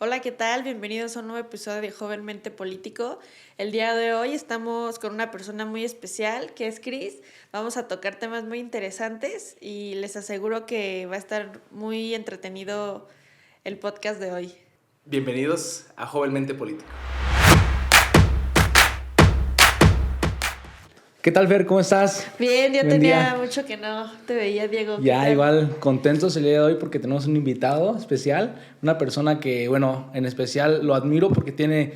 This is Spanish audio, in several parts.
Hola, ¿qué tal? Bienvenidos a un nuevo episodio de Jovenmente Político. El día de hoy estamos con una persona muy especial, que es Cris. Vamos a tocar temas muy interesantes y les aseguro que va a estar muy entretenido el podcast de hoy. Bienvenidos a Jovenmente Político. ¿Qué tal, Fer? ¿Cómo estás? Bien, ya Buen tenía día. mucho que no te veía, Diego. ¿Qué Ya tal? igual contentos el día de hoy porque tenemos un invitado especial, una persona que, bueno, en especial lo admiro porque tiene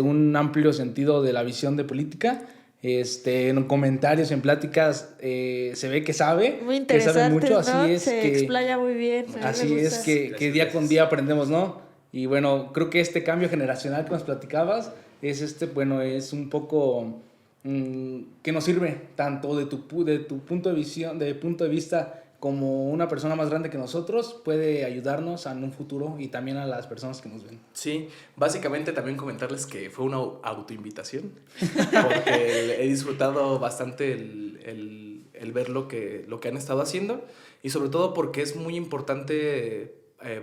un amplio sentido de la visión de política. En comentarios, en pláticas, se ve que sabe Muy mucho. interesantes, Así ¿no? es Se explaya muy bien. A mí me así es gusta. que día con día aprendemos, ¿no? Y bueno, creo que este cambio generacional que nos platicabas es es un poco que nos sirve tanto de tu punto de vista como una persona más grande que nosotros, puede ayudarnos en un futuro y también a las personas que nos ven. Sí, básicamente también comentarles que fue una autoinvitación, porque he disfrutado bastante el ver lo que han estado haciendo y sobre todo porque es muy importante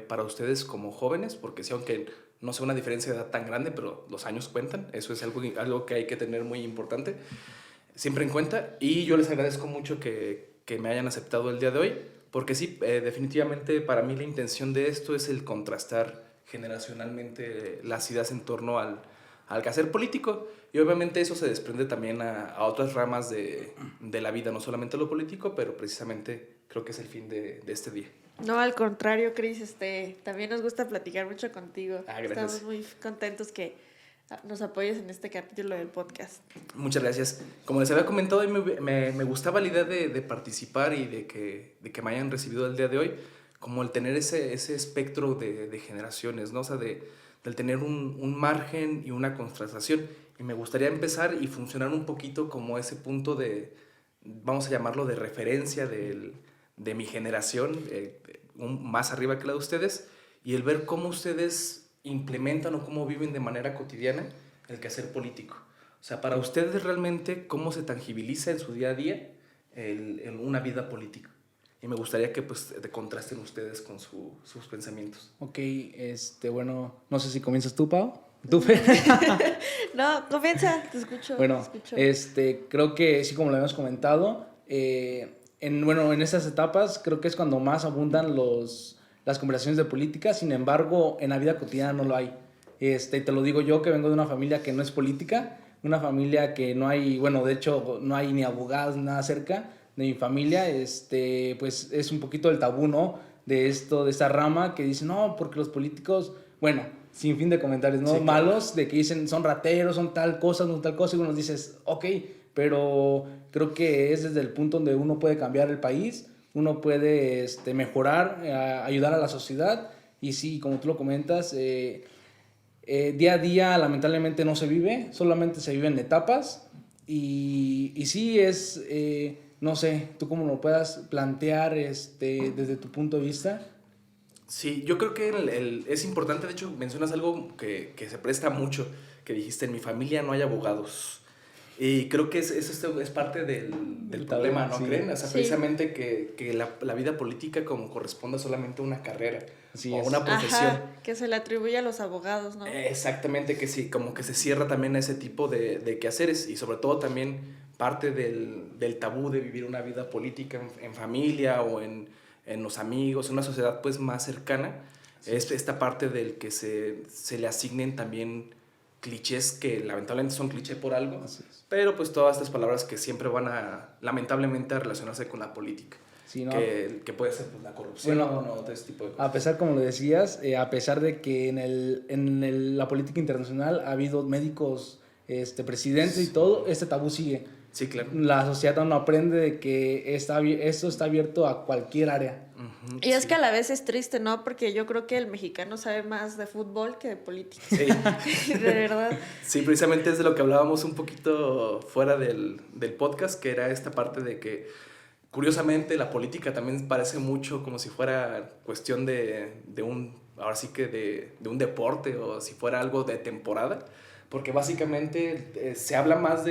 para ustedes como jóvenes, porque sí, aunque no sea una diferencia de edad tan grande, pero los años cuentan, eso es algo que hay que tener muy importante siempre en cuenta, y yo les agradezco mucho que me hayan aceptado el día de hoy, porque sí, definitivamente para mí la intención de esto es el contrastar generacionalmente las ideas en torno al quehacer político, y obviamente eso se desprende también a otras ramas de la vida, no solamente lo político, pero precisamente creo que es el fin de este día. No, al contrario, Cris, también nos gusta platicar mucho contigo. Gracias. Estamos muy contentos que nos apoyes en este capítulo del podcast. Muchas gracias. Como les había comentado, a mí me gustaba la idea de participar y de que me hayan recibido el día de hoy, como el tener ese espectro de generaciones, ¿no? O sea, del tener un margen y una contrastación. Y me gustaría empezar y funcionar un poquito como ese punto vamos a llamarlo de referencia de mi generación, más arriba que la de ustedes, y el ver cómo ustedes implementan o cómo viven de manera cotidiana el quehacer político. O sea, para ustedes realmente, ¿cómo se tangibiliza en su día a día una vida política? Y me gustaría que pues contrasten ustedes con sus pensamientos. Ok, bueno, no sé si comienzas tú, Pau. ¿Tú, Fer? No, comienza, te escucho. Bueno, te escucho. creo que sí, como lo habíamos comentado, en estas etapas creo que es cuando más abundan las conversaciones de política. Sin embargo, en la vida cotidiana no lo hay. Te lo digo yo, que vengo de una familia que no es política, una familia que no hay, bueno, de hecho no hay ni abogados ni nada cerca de mi familia. Pues es un poquito el tabú, ¿no? De esta rama que dice, no, porque los políticos, bueno, sin fin de comentarios, ¿no? Sí, claro. Malos, de que dicen son rateros, son tal cosa, no tal cosa, y uno dices, ok, pero creo que es desde el punto donde uno puede cambiar el país, uno puede mejorar, ayudar a la sociedad, y sí, como tú lo comentas, día a día lamentablemente no se vive, solamente se viven etapas, y sí es, no sé, tú cómo lo puedas plantear desde tu punto de vista. Sí, yo creo que es importante, de hecho mencionas algo que se presta mucho, que dijiste, en mi familia no hay abogados. Y creo que eso es parte del problema, ¿no, sí, creen? O sea, sí, precisamente que la vida política como corresponde solamente a una carrera o a una profesión. Ajá, que se le atribuye a los abogados, ¿no? Exactamente, que sí, como que se cierra también a ese tipo de quehaceres, y sobre todo también parte del tabú de vivir una vida política en familia o en los amigos, en una sociedad pues más cercana. Sí. Es esta parte del que se le asignen también clichés que lamentablemente son cliché por algo, pero pues todas estas palabras que siempre van lamentablemente a relacionarse con la política. Sí, ¿no? Que puede ser pues, la corrupción, bueno, o todo ese tipo de cosas. A pesar, como lo decías, a pesar de que en la política internacional ha habido médicos, presidentes, sí, y todo, este tabú sigue. Sí, claro. La sociedad aún no aprende de que esto está abierto a cualquier área. Uh-huh, y es sí, que a la vez es triste, ¿no? Porque yo creo que el mexicano sabe más de fútbol que de política. Sí. De verdad. Sí, precisamente es de lo que hablábamos un poquito fuera del podcast, que era esta parte de que curiosamente la política también parece mucho como si fuera cuestión de ahora sí que de un deporte, o si fuera algo de temporada, porque básicamente se habla más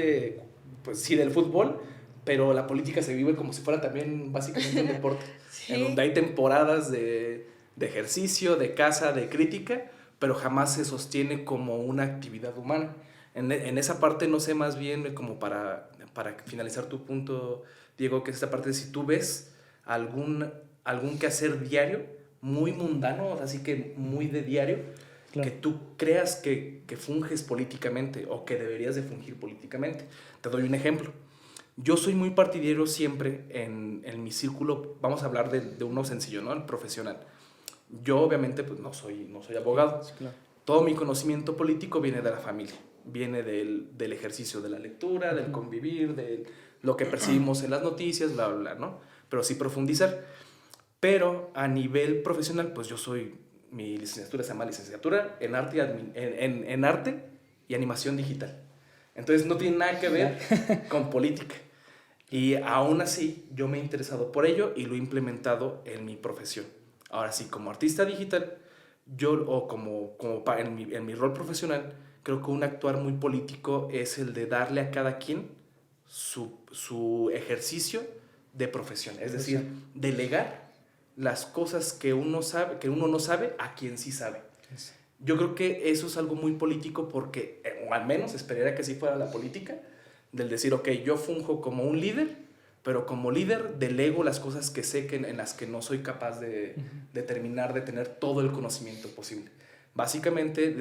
pues sí, del fútbol, pero la política se vive como si fuera también básicamente un deporte, sí, en donde hay temporadas de ejercicio, de caza, de crítica, pero jamás se sostiene como una actividad humana. En esa parte no sé, más bien como para finalizar tu punto, Diego, que es esta parte de si tú ves algún quehacer diario, muy mundano, así que muy de diario, Claro. que tú creas que funges políticamente o que deberías de fungir políticamente. Te doy un ejemplo. Yo soy muy partidario siempre en mi círculo, vamos a hablar de uno sencillo, ¿no? El profesional. Yo obviamente pues no soy abogado. Sí, claro. Todo mi conocimiento político viene de la familia, viene del ejercicio de la lectura, del convivir, de lo que percibimos en las noticias, bla, bla, bla, ¿no? Pero sí profundizar. Pero a nivel profesional, pues mi licenciatura se llama licenciatura en arte en arte y animación digital. Entonces no tiene nada que ver con política. Y aún así yo me he interesado por ello y lo he implementado en mi profesión. Ahora sí, como artista digital, en mi rol profesional, creo que un actuar muy político es el de darle a cada quien su ejercicio de profesión. Es decir, delegar las cosas que uno no sabe a quien sí sabe. Yo creo que eso es algo muy político porque, o al menos esperaría que así fuera la política, del decir, ok, yo funjo como un líder, pero como líder delego las cosas que sé en las que no soy capaz de terminar de tener todo el conocimiento posible. Básicamente,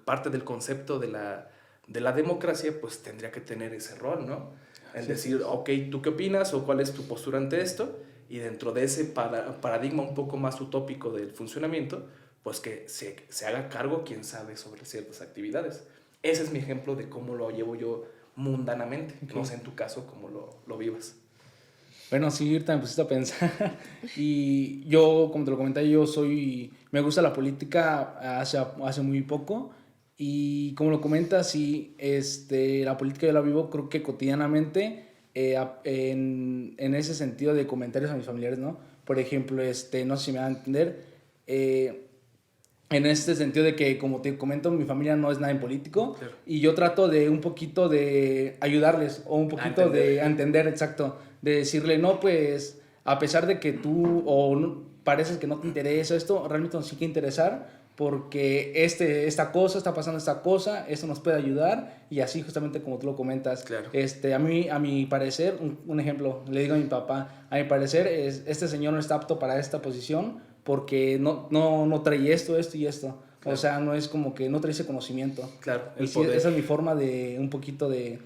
parte del concepto de la democracia, pues tendría que tener ese rol, ¿no? El decir, ok, ¿tú qué opinas o cuál es tu postura ante esto? Y dentro de ese paradigma un poco más utópico del funcionamiento, pues que se haga cargo quien sabe sobre ciertas actividades. Ese es mi ejemplo de cómo lo llevo yo mundanamente. Okay. No sé en tu caso cómo lo vivas. Bueno, sí, ahorita me pusiste a pensar. Y yo, como te lo comenté, me gusta la política hace muy poco. Y como lo comentas, sí, la política yo la vivo creo que cotidianamente en ese sentido de comentarios a mis familiares, ¿no? Por ejemplo, no sé si me van a entender, en este sentido de que, como te comento, mi familia no es nada en político, claro. Y yo trato de un poquito de ayudarles o un poquito de entender, exacto, de decirle, no, pues, a pesar de que tú pareces que no te interesa esto, realmente nos sí que interesar porque está pasando esta cosa, esto nos puede ayudar y así justamente como tú lo comentas. Claro. A mi parecer, un ejemplo, le digo a mi papá, a mi parecer este señor no está apto para esta posición porque no trae esto y esto. Claro. O sea, no es como que no trae ese conocimiento. Claro, y sí, esa es mi forma de un poquito de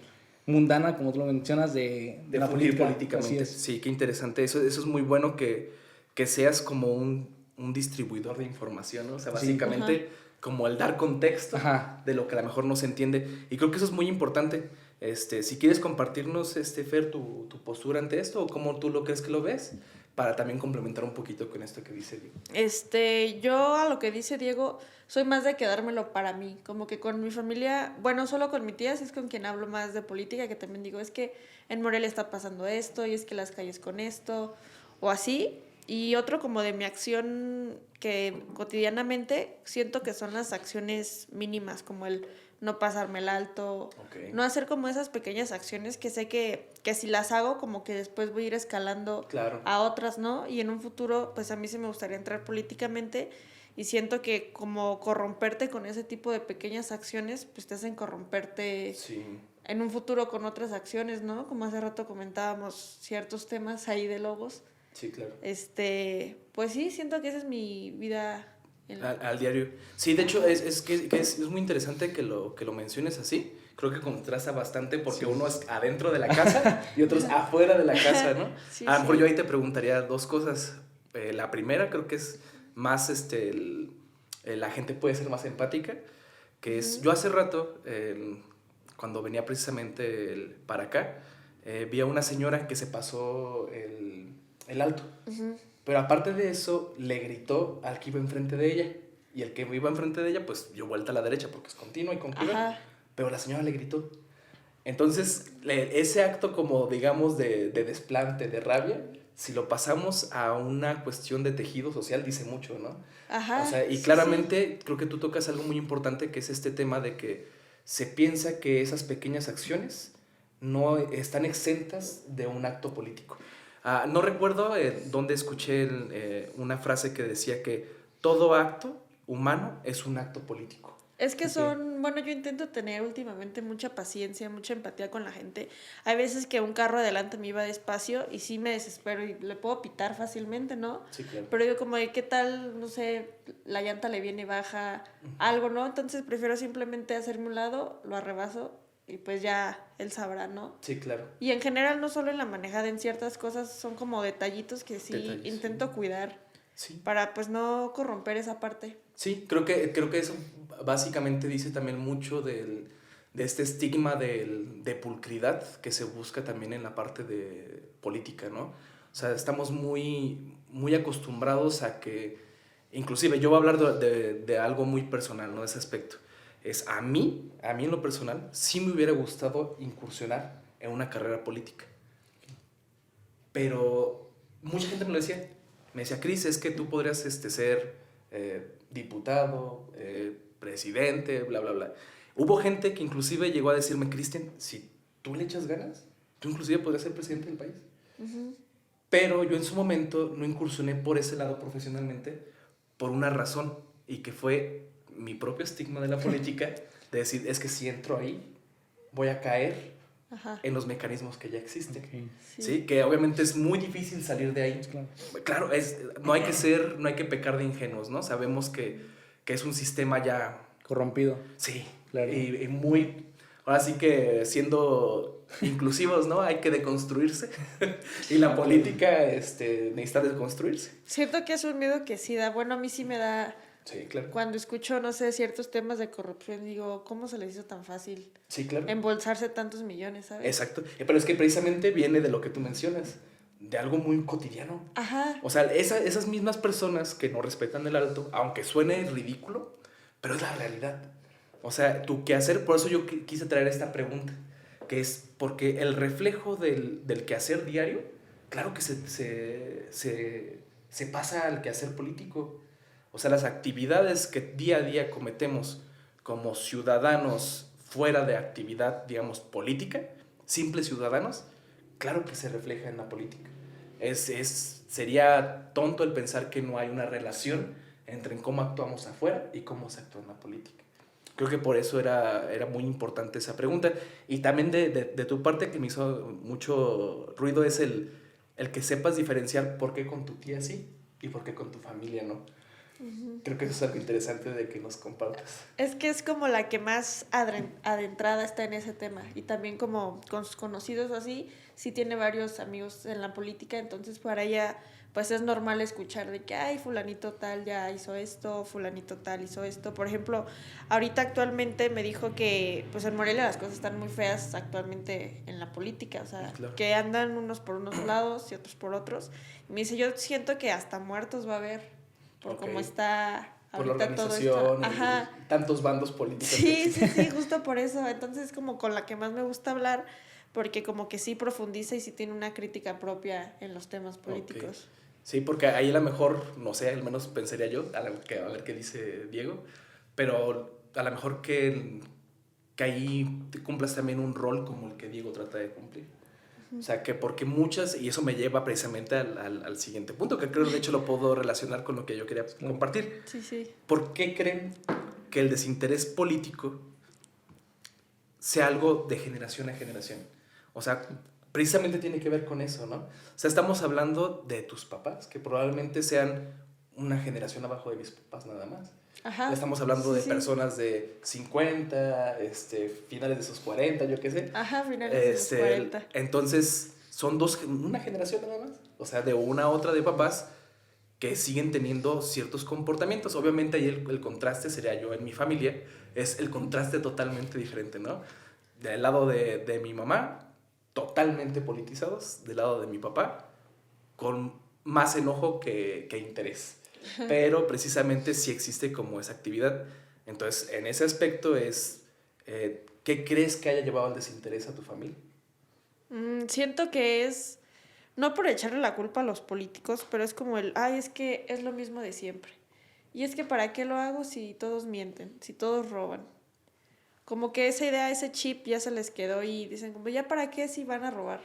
mundana, como tú lo mencionas, de la política. Políticamente. Así es. Sí, qué interesante. Eso es muy bueno que seas como un distribuidor de información, ¿no? O sea, básicamente sí. Como el dar contexto de lo que a lo mejor no se entiende. Y creo que eso es muy importante. Si quieres compartirnos, Fer, tu postura ante esto o cómo tú lo crees que lo ves, para también complementar un poquito con esto que dice Diego. Yo a lo que dice Diego, soy más de quedármelo para mí, como que con mi familia, bueno, solo con mi tía, si es con quien hablo más de política, que también digo, es que en Morelia está pasando esto, y es que las calles con esto, o así. Y otro como de mi acción que cotidianamente siento que son las acciones mínimas, como el no pasarme el alto, okay. No hacer como esas pequeñas acciones que sé que si las hago como que después voy a ir escalando claro. A otras, ¿no? Y en un futuro pues a mí sí me gustaría entrar políticamente y siento que como corromperte con ese tipo de pequeñas acciones pues te hacen corromperte sí. En un futuro con otras acciones, ¿no? Como hace rato comentábamos ciertos temas ahí de lobos. Sí, claro. Pues sí, siento que esa es mi vida al diario. Sí, de hecho es muy interesante que lo menciones así. Creo que contrasta bastante porque sí. Uno es adentro de la casa y otro es afuera de la casa, ¿no? Sí, a lo mejor yo ahí te preguntaría dos cosas. La primera creo que es más, la gente puede ser más empática, que es, yo hace rato, cuando venía precisamente para acá, vi a una señora que se pasó el alto. Uh-huh. Pero aparte de eso, le gritó al que iba enfrente de ella. Y el que iba enfrente de ella, pues dio vuelta a la derecha porque es continua y concluida. Pero la señora le gritó. Entonces, ese acto como, digamos, de desplante, de rabia, si lo pasamos a una cuestión de tejido social, dice mucho, ¿no? Ajá. O sea, y claramente sí. Creo que tú tocas algo muy importante, que es este tema de que se piensa que esas pequeñas acciones no están exentas de un acto político. No recuerdo dónde escuché una frase que decía que todo acto humano es un acto político. Es que bueno, yo intento tener últimamente mucha paciencia, mucha empatía con la gente. Hay veces que un carro adelante me iba despacio y sí me desespero y le puedo pitar fácilmente, ¿no? Sí, claro. Pero yo como de, ¿qué tal? No sé, la llanta le viene baja, algo, ¿no? Entonces prefiero simplemente hacerme un lado, lo arrebaso y pues ya él sabrá, ¿no? Sí, claro. Y en general, no solo en la manejada, en ciertas cosas son como detallitos que sí Detalles, intento cuidar Sí. para pues no corromper esa parte. Sí, creo que eso básicamente dice también mucho de este estigma de pulcridad que se busca también en la parte de política, ¿no? O sea, estamos muy, muy acostumbrados a que, inclusive yo voy a hablar de algo muy personal, ¿no? De ese aspecto. A mí en lo personal, sí me hubiera gustado incursionar en una carrera política. Pero mucha gente me lo decía. Me decía, Cris, es que tú podrías ser diputado, presidente, bla, bla, bla. Hubo gente que inclusive llegó a decirme, Cristian, si tú le echas ganas, tú inclusive podrías ser presidente del país. Uh-huh. Pero yo en su momento no incursioné por ese lado profesionalmente por una razón, y que fue mi propio estigma de la política, de decir, es que si entro ahí, voy a caer Ajá. en los mecanismos que ya existen. Okay. Sí. Que obviamente es muy difícil salir de ahí. Claro, no hay que pecar de ingenuos, ¿no? Sabemos que es un sistema ya corrompido. Sí, claro. Y muy, ahora sí que siendo inclusivos, ¿no? Hay que deconstruirse y la política necesita deconstruirse. Siento que es un miedo que sí da, bueno, a mí sí me da. Sí, claro. Cuando escucho, no sé, ciertos temas de corrupción, digo, ¿cómo se les hizo tan fácil? Sí, claro. Embolsarse tantos millones, ¿sabes? Exacto. Pero es que precisamente viene de lo que tú mencionas, de algo muy cotidiano. Ajá. O sea, esas mismas personas que no respetan el alto, aunque suene ridículo, pero es la realidad. O sea, tu quehacer, por eso yo quise traer esta pregunta, que es porque el reflejo del quehacer diario, claro que se pasa al quehacer político. O sea, las actividades que día a día cometemos como ciudadanos fuera de actividad, digamos, política, simples ciudadanos, claro que se refleja en la política. Sería tonto el pensar que no hay una relación entre cómo actuamos afuera y cómo se actúa en la política. Creo que por eso era muy importante esa pregunta. Y también de tu parte, que me hizo mucho ruido, es el que sepas diferenciar por qué con tu tía sí y por qué con tu familia no. Uh-huh. Creo que eso es algo interesante de que nos compartas. Es que es como la que más adentrada está en ese tema. Y también como con sus conocidos o así, sí tiene varios amigos en la política, entonces para ella pues es normal escuchar de que, ay, fulanito tal ya hizo esto, fulanito tal hizo esto. Por ejemplo, ahorita actualmente me dijo que pues en Morelia las cosas están muy feas actualmente en la política, o sea, claro, que andan unos por unos lados y otros por otros. Y me dice, yo siento que hasta muertos va a haber por cómo está por la organización todo esto. Ajá. Tantos bandos políticos. Sí, justo por eso. Entonces es como con la que más me gusta hablar, porque como que sí profundiza y sí tiene una crítica propia en los temas políticos. Okay. Sí, porque ahí a lo mejor, no sé, al menos pensaría yo, a ver qué dice Diego, pero a lo mejor que ahí te cumplas también un rol como el que Diego trata de cumplir. O sea, que porque muchas, y eso me lleva precisamente al siguiente punto, que creo de hecho lo puedo relacionar con lo que yo quería compartir. Sí. ¿Por qué creen que el desinterés político sea algo de generación a generación? O sea, precisamente tiene que ver con eso, ¿no? O sea, estamos hablando de tus papás, que probablemente sean una generación abajo de mis papás nada más. Ajá. Estamos hablando de personas de 50, finales de sus 40, yo qué sé. Ajá, finales de sus 40. Entonces, son una generación nada más. O sea, de una a otra de papás que siguen teniendo ciertos comportamientos. Obviamente ahí el contraste sería yo en mi familia. Es el contraste totalmente diferente, ¿no? Del lado de mi mamá, totalmente politizados. Del lado de mi papá, con más enojo que interés. Pero precisamente sí existe como esa actividad. Entonces, en ese aspecto es, ¿qué crees que haya llevado al desinterés a tu familia? Siento que es, no por echarle la culpa a los políticos, pero es como es que es lo mismo de siempre. Y es que ¿para qué lo hago si todos mienten, si todos roban? Como que esa idea, ese chip ya se les quedó y dicen como, ¿ya para qué si van a robar?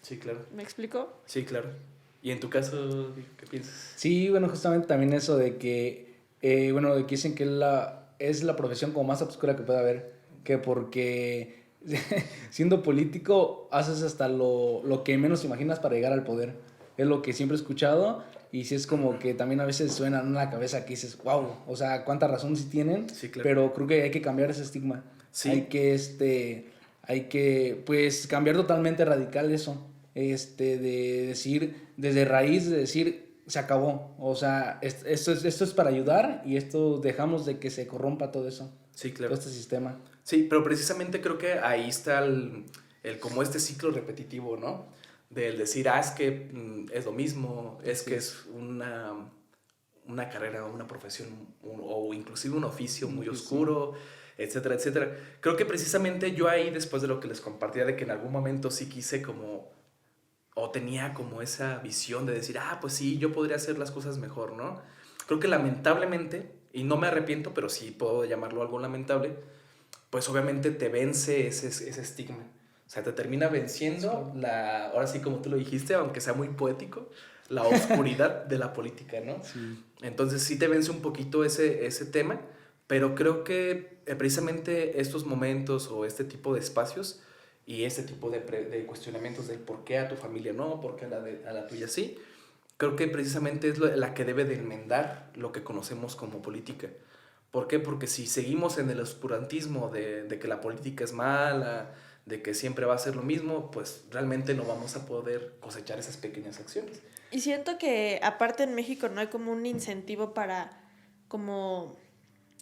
Sí, claro. ¿Me explico? Sí, claro. ¿Y en tu caso, qué piensas? Sí, bueno, justamente también eso de que bueno, que dicen que es la profesión como más obscura que puede haber, que porque siendo político haces hasta lo que menos imaginas para llegar al poder. Es lo que siempre he escuchado y sí es como que también a veces suena en la cabeza que dices, wow, o sea, cuánta razón sí tienen, Sí, claro. pero creo que hay que cambiar ese estigma. Sí. Hay que, pues, cambiar totalmente radical eso, de decir, desde raíz, de decir, se acabó, o sea, esto es para ayudar y esto dejamos de que se corrompa todo eso, Sí, claro. todo este sistema. Sí, pero precisamente creo que ahí está como este ciclo repetitivo, ¿no? Del decir, es que es lo mismo, es que es una carrera, una profesión o inclusive un oficio muy oscuro, etcétera, etcétera. Creo que precisamente yo ahí, después de lo que les compartía, de que en algún momento sí quise o tenía como esa visión de decir, pues sí, yo podría hacer las cosas mejor, ¿no? Creo que lamentablemente, y no me arrepiento, pero sí puedo llamarlo algo lamentable, pues obviamente te vence ese estigma. O sea, te termina venciendo ahora sí como tú lo dijiste, aunque sea muy poético, la oscuridad de la política, ¿no? Sí. Entonces sí te vence un poquito ese tema, pero creo que precisamente estos momentos o este tipo de espacios y este tipo de cuestionamientos del por qué a tu familia no, por qué a la tuya sí, creo que precisamente es la que debe de enmendar lo que conocemos como política. ¿Por qué? Porque si seguimos en el oscurantismo de que la política es mala, de que siempre va a ser lo mismo, pues realmente no vamos a poder cosechar esas pequeñas acciones. Y siento que aparte en México no hay como un incentivo para como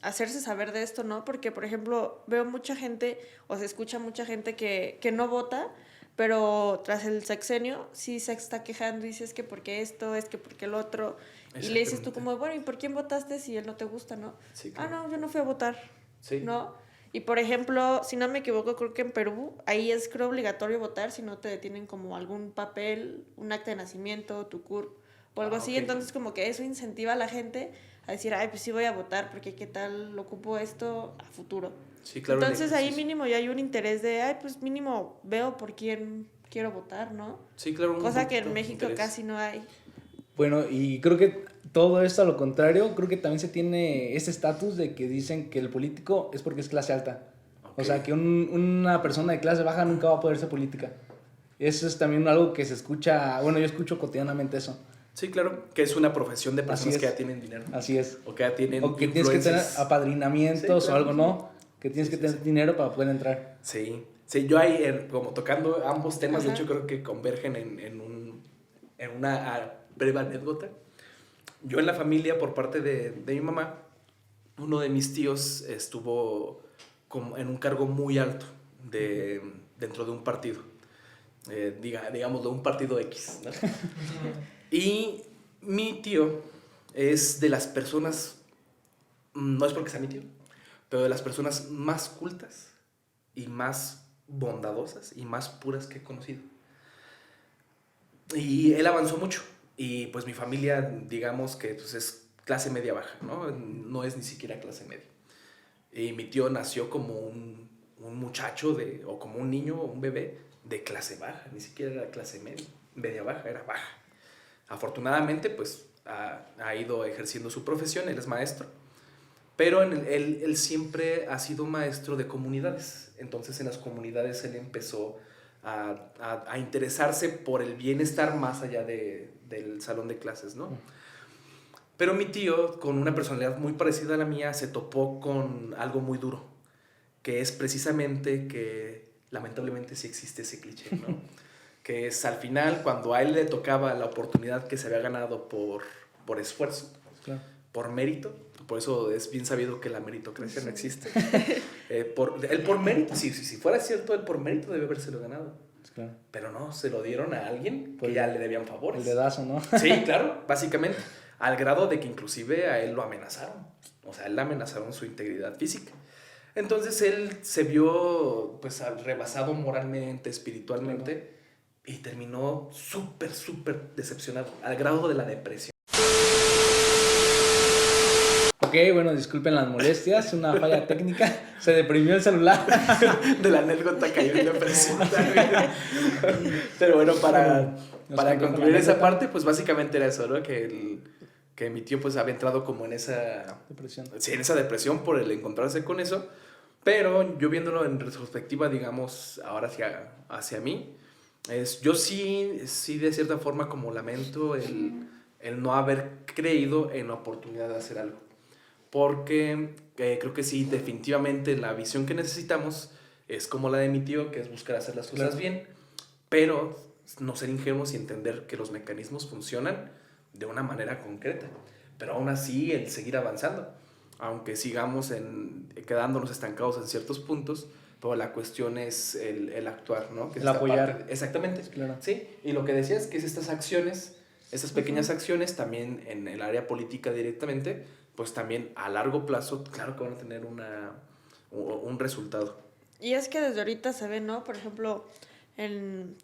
hacerse saber de esto, ¿no? Porque, por ejemplo, veo mucha gente o se escucha mucha gente que no vota, pero tras el sexenio sí se está quejando y dice es que porque esto, es que porque el otro. Y le dices tú como, bueno, ¿y por quién votaste si él no te gusta, no? Sí, claro. No, yo no fui a votar, Sí. ¿no? Y por ejemplo, si no me equivoco, creo que en Perú, ahí es creo obligatorio votar si no te detienen como algún papel, un acta de nacimiento, tu CURP o algo así. Ok. Entonces como que eso incentiva a la gente a decir, pues sí voy a votar porque qué tal lo ocupo esto a futuro. Sí, claro. Entonces ahí mínimo ya hay un interés de, pues mínimo veo por quién quiero votar, ¿no? Sí, claro. Cosa que en México casi no hay. Bueno, y creo que todo esto a lo contrario, creo que también se tiene ese estatus de que dicen que el político es porque es clase alta. Okay. O sea, que una persona de clase baja nunca va a poder ser política. Eso es también algo que se escucha, bueno, yo escucho cotidianamente eso. Sí, claro, que es una profesión de personas que ya tienen dinero. Así es. O que ya tienen o que tienes que tener apadrinamientos, sí, claro, o algo, ¿no? Que tienes que tener dinero para poder entrar. Sí, yo ahí, como tocando ambos temas, de hecho creo que convergen en una breve anécdota. Yo en la familia, por parte de mi mamá, uno de mis tíos estuvo en un cargo muy alto dentro de un partido. Digamos, de un partido X, ¿no? Y mi tío es de las personas, no es porque sea mi tío, pero de las personas más cultas y más bondadosas y más puras que he conocido. Y él avanzó mucho. Y pues mi familia, digamos que pues, es clase media baja, ¿no? No es ni siquiera clase media. Y mi tío nació como un muchacho o como un niño o un bebé de clase baja, ni siquiera era clase media baja, era baja. Afortunadamente, pues ha ido ejerciendo su profesión, él es maestro, pero él siempre ha sido maestro de comunidades. Entonces en las comunidades él empezó a interesarse por el bienestar más allá del salón de clases, ¿no? Pero mi tío, con una personalidad muy parecida a la mía, se topó con algo muy duro, que es precisamente que lamentablemente sí existe ese cliché, ¿no? Que es al final, cuando a él le tocaba la oportunidad que se había ganado por esfuerzo, claro, por mérito, por eso es bien sabido que la meritocracia no existe. Por mérito, si fuera cierto, él por mérito debe habérselo ganado. Claro. Pero no, se lo dieron a alguien que ya le debían favores. El dedazo, ¿no? Sí, claro, básicamente. Al grado de que inclusive a él lo amenazaron. O sea, a él le amenazaron su integridad física. Entonces él se vio pues rebasado moralmente, espiritualmente, claro, y terminó súper decepcionado, al grado de la depresión. Ok, bueno, disculpen las molestias, una falla técnica, se deprimió el celular. De la anécdota cayó en depresión. Pero bueno, para concluir esa parte, pues básicamente era eso, ¿no? Que que mi tío pues había entrado como en esa Depresión. sí, en esa depresión por el encontrarse con eso, pero yo viéndolo en retrospectiva, digamos, ahora hacia mí, yo sí de cierta forma como lamento el no haber creído en la oportunidad de hacer algo, porque creo que sí, definitivamente la visión que necesitamos es como la de mi tío, que es buscar hacer las cosas bien, pero no ser ingenuos y entender que los mecanismos funcionan de una manera concreta, pero aún así el seguir avanzando, aunque sigamos quedándonos estancados en ciertos puntos, pero la cuestión es el actuar, ¿no? Que es El apoyar. Exactamente, Claro. sí, y lo que decías, que es estas acciones, estas pequeñas acciones, también en el área política directamente, pues también a largo plazo, claro que van a tener un resultado. Y es que desde ahorita se ve, ¿no? Por ejemplo, en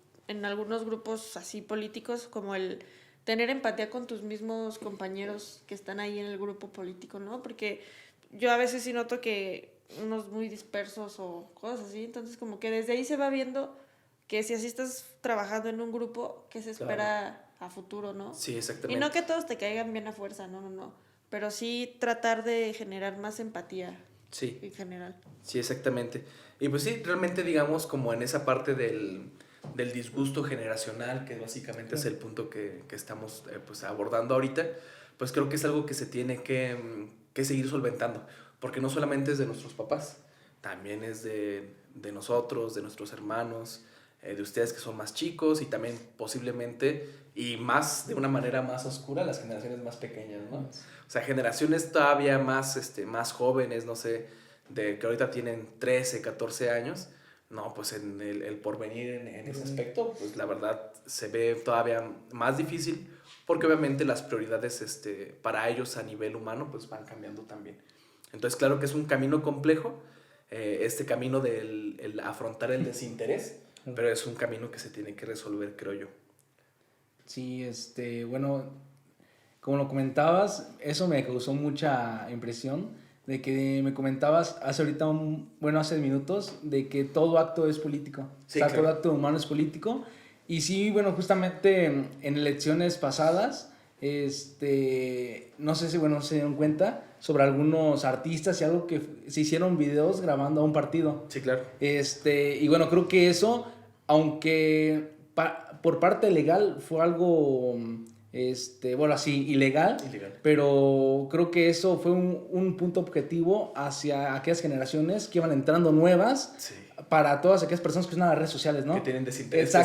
algunos grupos así políticos, como el tener empatía con tus mismos compañeros que están ahí en el grupo político, ¿no? Porque yo a veces sí noto que unos muy dispersos o cosas así, entonces como que desde ahí se va viendo que si así estás trabajando en un grupo, ¿qué se espera a futuro, no? Sí, exactamente. Y no que todos te caigan bien a fuerza, no, pero sí tratar de generar más empatía Sí. en general. Sí, exactamente. Y pues sí, realmente digamos como en esa parte del disgusto generacional, que básicamente es el punto que estamos pues abordando ahorita, pues creo que es algo que se tiene que seguir solventando, porque no solamente es de nuestros papás, también es de nosotros, de nuestros hermanos, de ustedes que son más chicos y también posiblemente, y más de una manera más oscura, las generaciones más pequeñas, ¿no? O sea, generaciones todavía más jóvenes, no sé, de que ahorita tienen 13, 14 años, no, pues en el porvenir en ese aspecto, pues la verdad se ve todavía más difícil, porque obviamente las prioridades para ellos a nivel humano pues van cambiando también. Entonces claro que es un camino complejo, este camino del el afrontar el desinterés, pero es un camino que se tiene que resolver, creo yo. Sí, bueno, como lo comentabas, eso me causó mucha impresión de que me comentabas hace hace minutos, de que todo acto es político. Sí, o sea, claro. todo acto humano es político. Y sí, bueno, justamente en elecciones pasadas, no sé si, bueno, se dieron cuenta sobre algunos artistas y algo que se hicieron videos grabando a un partido. Sí, claro. Y bueno, creo que eso, aunque por parte legal fue algo, bueno, así, ilegal, pero creo que eso fue un punto objetivo hacia aquellas generaciones que iban entrando nuevas, Sí. para todas aquellas personas que usan las redes sociales, ¿no? Que tienen desinterés.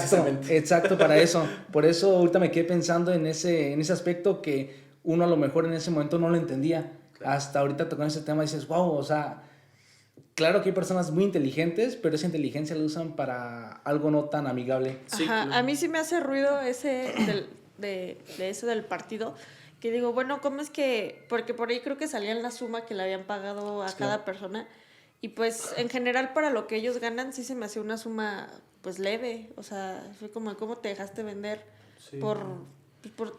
Exacto, para eso. Por eso ahorita me quedé pensando en ese aspecto que uno a lo mejor en ese momento no lo entendía. Claro. Hasta ahorita tocando ese tema dices, wow, o sea, claro que hay personas muy inteligentes, pero esa inteligencia la usan para algo no tan amigable. Sí, ajá, a mí sí me hace ruido ese de eso del partido, que digo, bueno, ¿cómo es que...? Porque por ahí creo que salía en la suma que le habían pagado a cada persona, y pues en general para lo que ellos ganan sí se me hace una suma pues leve, o sea, fue como cómo te dejaste vender por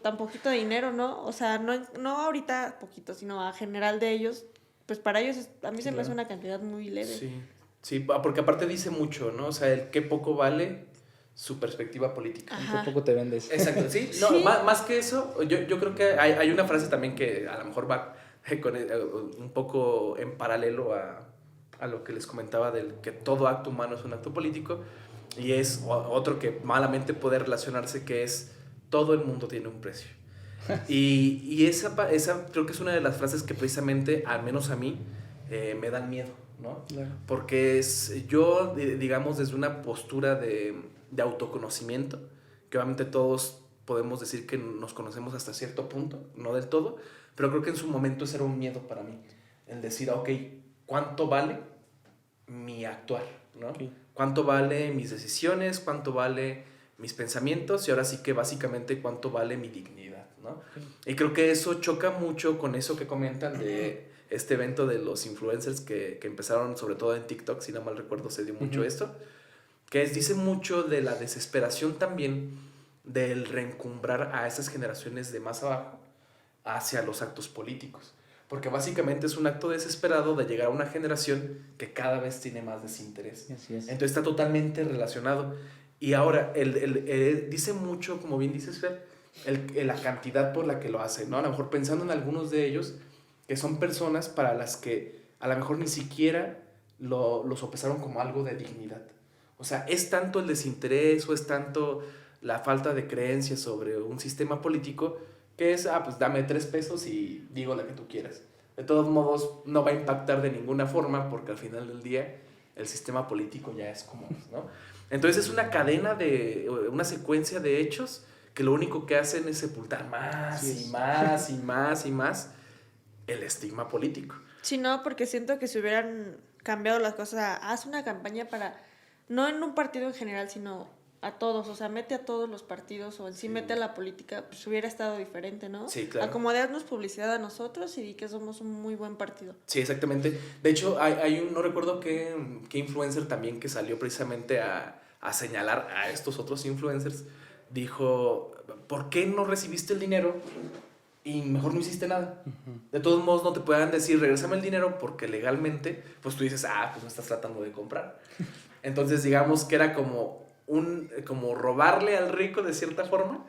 tan poquito dinero, ¿no? O sea, no ahorita poquito, sino a general de ellos, pues para ellos a mí se me hace una cantidad muy leve. Sí, porque aparte dice mucho, ¿no? O sea, el qué poco vale su perspectiva política. Ajá. Qué poco te vendes. Exacto, sí. No, ¿sí? Más que eso, yo creo que hay una frase también que a lo mejor va un poco en paralelo a lo que les comentaba del que todo acto humano es un acto político, y es otro que malamente puede relacionarse, que es todo el mundo tiene un precio. y esa creo que es una de las frases que precisamente, al menos a mí, me dan miedo, ¿no? Claro. Porque yo, digamos, desde una postura de autoconocimiento, que obviamente todos podemos decir que nos conocemos hasta cierto punto, no del todo, pero creo que en su momento ese era un miedo para mí, el decir, ok, ¿cuánto vale mi actuar? ¿No? Okay. ¿Cuánto vale mis decisiones? ¿Cuánto vale mis pensamientos? Y ahora sí que básicamente cuánto vale mi dignidad, ¿no? Okay. Y creo que eso choca mucho con eso que comentan de este evento de los influencers que empezaron sobre todo en TikTok, si no mal recuerdo se dio mucho esto, que dice mucho de la desesperación también del reencumbrar a esas generaciones de más abajo hacia los actos políticos. Porque básicamente es un acto desesperado de llegar a una generación que cada vez tiene más desinterés. Así es. Entonces está totalmente relacionado. Y ahora, dice mucho, como bien dices, Fer, la cantidad por la que lo hacen, ¿no? A lo mejor pensando en algunos de ellos, que son personas para las que a lo mejor ni siquiera lo sopesaron como algo de dignidad. O sea, es tanto el desinterés o es tanto la falta de creencia sobre un sistema político que es, pues dame 3 pesos y digo la que tú quieras. De todos modos, no va a impactar de ninguna forma porque al final del día el sistema político ya es como es, ¿no? Entonces es una cadena una secuencia de hechos que lo único que hacen es sepultar más y más y más y más el estigma político. Sí, no, porque siento que si hubieran cambiado las cosas, haz una campaña no en un partido en general, sino a todos, o sea, mete a todos los partidos o en sí mete a la política, pues hubiera estado diferente, ¿no? Sí, claro. Acomodarnos publicidad a nosotros y di que somos un muy buen partido. Sí, exactamente. De hecho, no recuerdo qué influencer también que salió precisamente a señalar a estos otros influencers, dijo, ¿por qué no recibiste el dinero y mejor no hiciste nada? De todos modos no te puedan decir, regrésame el dinero, porque legalmente, pues tú dices, pues me estás tratando de comprar. Entonces, digamos que era como robarle al rico de cierta forma,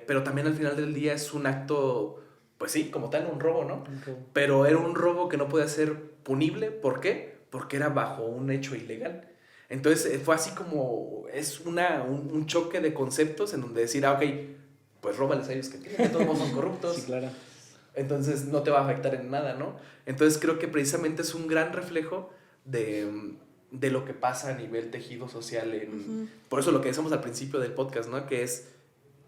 pero también al final del día es un acto, pues sí, como tal, un robo, ¿no? Pero era un robo que no podía ser punible. ¿Por qué? Porque era bajo un hecho ilegal. Entonces fue así como, es un choque de conceptos en donde decir, ok, pues róbales a ellos que tienen, de todos modos son corruptos. Sí, claro. Entonces no te va a afectar en nada, ¿no? Entonces creo que precisamente es un gran reflejo de lo que pasa a nivel tejido social. Por eso lo que decíamos al principio del podcast, ¿no? Que es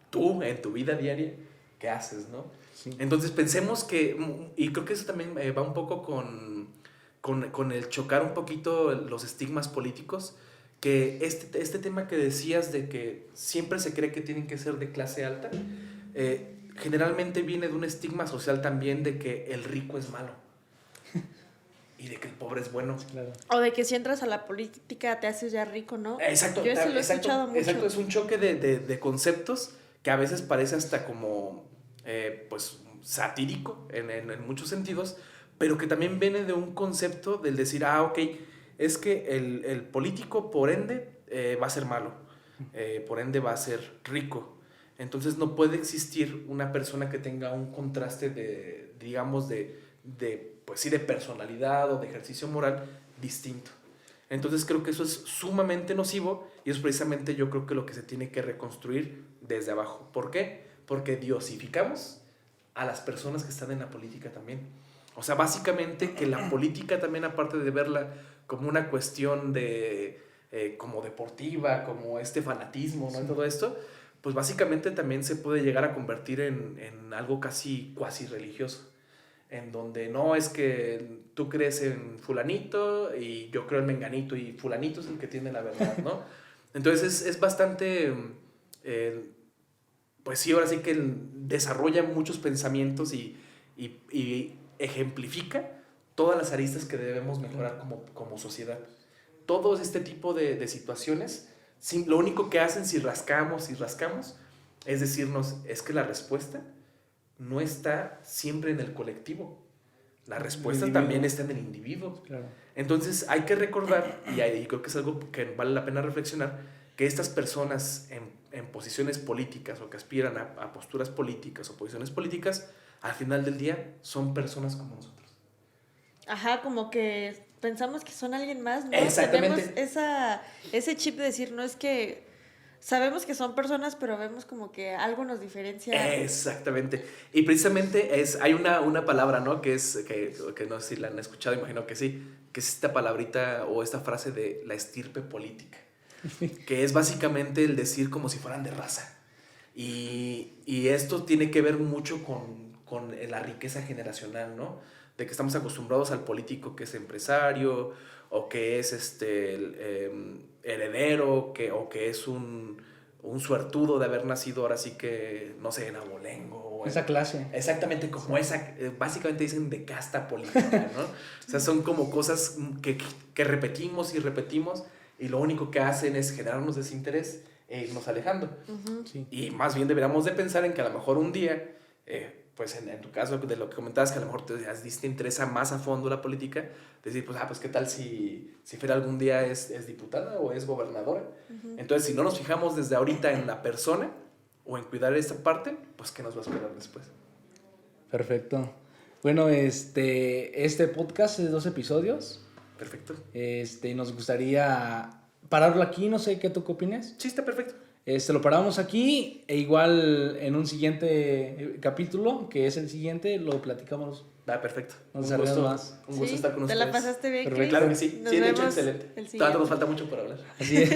tú en tu vida diaria, ¿qué haces, no? Sí. Entonces pensemos y creo que eso también va un poco con el chocar un poquito los estigmas políticos, que este tema que decías de que siempre se cree que tienen que ser de clase alta, generalmente viene de un estigma social también de que el rico es malo y de que el pobre es bueno. Claro. O de que si entras a la política te haces ya rico, ¿no? Exacto. Yo eso lo he escuchado mucho. Exacto, es un choque de conceptos que a veces parece hasta como, pues, satírico en muchos sentidos, pero que también viene de un concepto del decir, ok, es que el político por ende va a ser malo, por ende va a ser rico. Entonces no puede existir una persona que tenga un contraste digamos, pues sí, de personalidad o de ejercicio moral distinto. Entonces creo que eso es sumamente nocivo y es precisamente yo creo que lo que se tiene que reconstruir desde abajo. ¿Por qué? Porque diosificamos a las personas que están en la política también. O sea, básicamente que la política también, aparte de verla como una cuestión como deportiva, como este fanatismo, ¿no? Sí. Todo esto, pues básicamente también se puede llegar a convertir en algo casi cuasi religioso, en donde no es que tú crees en fulanito y yo creo en menganito y fulanito es el que tiene la verdad, ¿no? Entonces es bastante, pues sí, ahora sí que desarrolla muchos pensamientos y ejemplifica todas las aristas que debemos mejorar como sociedad. Todo este tipo de situaciones, lo único que hacen si rascamos es decirnos, es que la respuesta no está siempre en el colectivo. La respuesta también está en el individuo. Claro. Entonces hay que recordar, y creo que es algo que vale la pena reflexionar, que estas personas en posiciones políticas o que aspiran a posturas políticas o posiciones políticas, al final del día son personas como nosotros. Ajá, como que pensamos que son alguien más, ¿no? Exactamente. Tenemos ese chip de decir, no es que sabemos que son personas, pero vemos como que algo nos diferencia. Exactamente. Y precisamente hay una palabra, ¿no? Que no sé si la han escuchado, imagino que sí, que es esta palabrita o esta frase de la estirpe política, que es básicamente el decir como si fueran de raza. Y esto tiene que ver mucho con la riqueza generacional, ¿no? De que estamos acostumbrados al político que es empresario o que es heredero o que es un suertudo de haber nacido ahora sí que, no sé, en abolengo. Esa clase. Exactamente, como esa, básicamente dicen de casta política, ¿no? O sea, son como cosas que repetimos y repetimos y lo único que hacen es generarnos desinterés e irnos alejando. Uh-huh. Sí. Y más bien deberíamos de pensar en que a lo mejor un día, pues en tu caso de lo que comentabas, que a lo mejor te interesa más a fondo la política, decir, pues qué tal si Fer algún día es diputada o es gobernadora. Uh-huh. Entonces, si no nos fijamos desde ahorita en la persona, o en cuidar esta parte, pues ¿qué nos va a esperar después? Perfecto. Bueno, este podcast es de 2 episodios. Perfecto. Y nos gustaría pararlo aquí, no sé qué tú qué opinas. Sí, está perfecto. Lo paramos aquí e igual en un siguiente capítulo, que es el siguiente, lo platicamos. Va, perfecto. Nos Un gusto, más. un gusto Sí, estar con ¿te ustedes. la pasaste bien, Perfecto. Chris? Claro que sí. Nos Sí, de hecho, vemos excelente. el Todavía siguiente. nos falta mucho por hablar. Así es.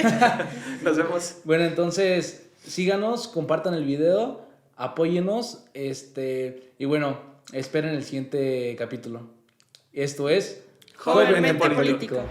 Nos vemos. Bueno, entonces síganos, compartan el video, apóyenos, y bueno, esperen el siguiente capítulo. Esto es Jovenmente Político.